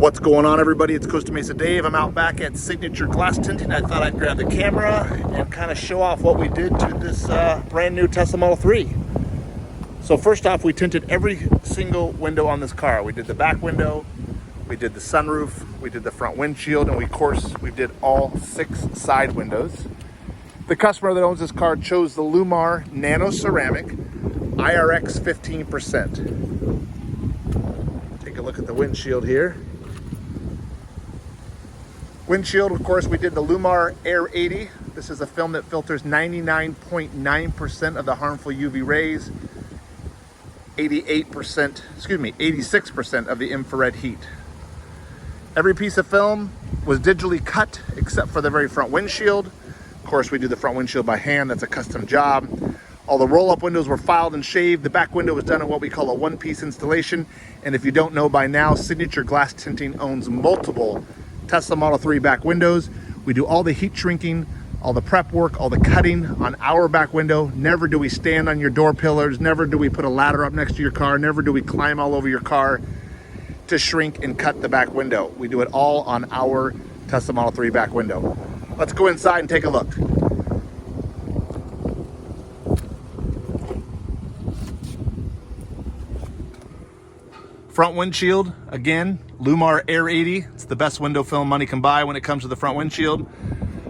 What's going on, everybody? It's Costa Mesa Dave. I'm out back at Signature Glass Tinting. I thought I'd grab the camera and kind of show off what we did to this brand new Tesla Model 3. So first off, we tinted every single window on this car. We did the back window, we did the sunroof, we did the front windshield, and we did all 6 side windows. The customer that owns this car chose the Lumar Nano Ceramic IRX 15%. Take a look at the windshield here. Windshield, of course, we did the Lumar Air 80. This is a film that filters 99.9% of the harmful UV rays, 86% of the infrared heat. Every piece of film was digitally cut except for the very front windshield. Of course, we do the front windshield by hand. That's a custom job. All the roll-up windows were filed and shaved. The back window was done in what we call a one-piece installation. And if you don't know by now, Signature Glass Tinting owns multiple Tesla Model 3 back windows. We do all the heat shrinking, all the prep work, all the cutting on our back window. Never do we stand on your door pillars. Never do we put a ladder up next to your car. Never do we climb all over your car to shrink and cut the back window. We do it all on our Tesla Model 3 back window. Let's go inside and take a look. Front windshield, again, Lumar Air 80. It's the best window film money can buy when it comes to the front windshield.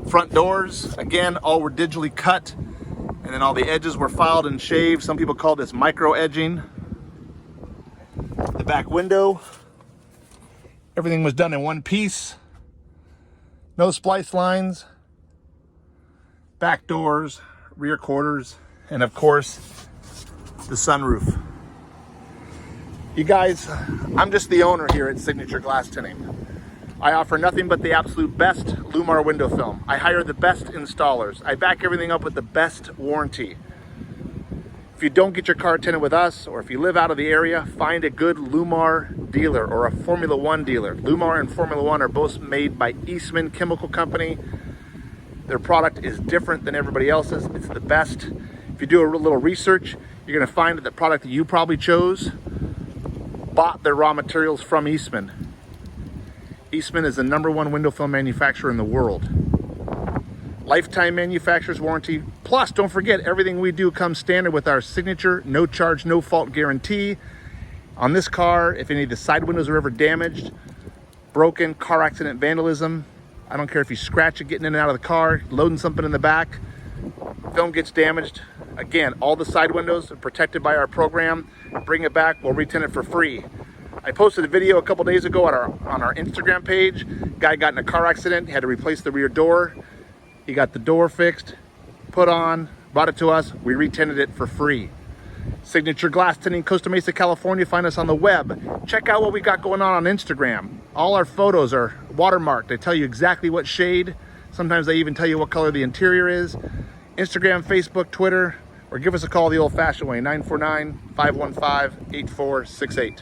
Front doors, again, all were digitally cut, and then all the edges were filed and shaved. Some people call this micro edging. The back window, everything was done in one piece. No splice lines. Back doors, rear quarters, and of course, the sunroof. You guys, I'm just the owner here at Signature Glass Tinting. I offer nothing but the absolute best Lumar window film. I hire the best installers. I back everything up with the best warranty. If you don't get your car tinted with us, or if you live out of the area, find a good Lumar dealer or a Formula One dealer. Lumar and Formula One are both made by Eastman Chemical Company. Their product is different than everybody else's. It's the best. If you do a little research, you're gonna find that the product that you probably chose bought their raw materials from Eastman. Eastman is the #1 window film manufacturer in the world. Lifetime manufacturer's warranty. Plus, don't forget, everything we do comes standard with our signature no charge, no fault guarantee. On this car, if any of the side windows are ever damaged, broken, car accident, vandalism, I don't care if you scratch it getting in and out of the car, loading something in the back, film gets damaged. Again, all the side windows are protected by our program. Bring it back, we'll retint it for free. I posted a video a couple days ago on our Instagram page. Guy got in a car accident, he had to replace the rear door. He got the door fixed, put on, brought it to us, we retinted it for free. Signature Glass Tinting, Costa Mesa, California. Find us on the web. Check out what we got going on Instagram. All our photos are watermarked. They tell you exactly what shade. Sometimes they even tell you what color the interior is. Instagram, Facebook, Twitter, or give us a call the old-fashioned way, 949-515-8468.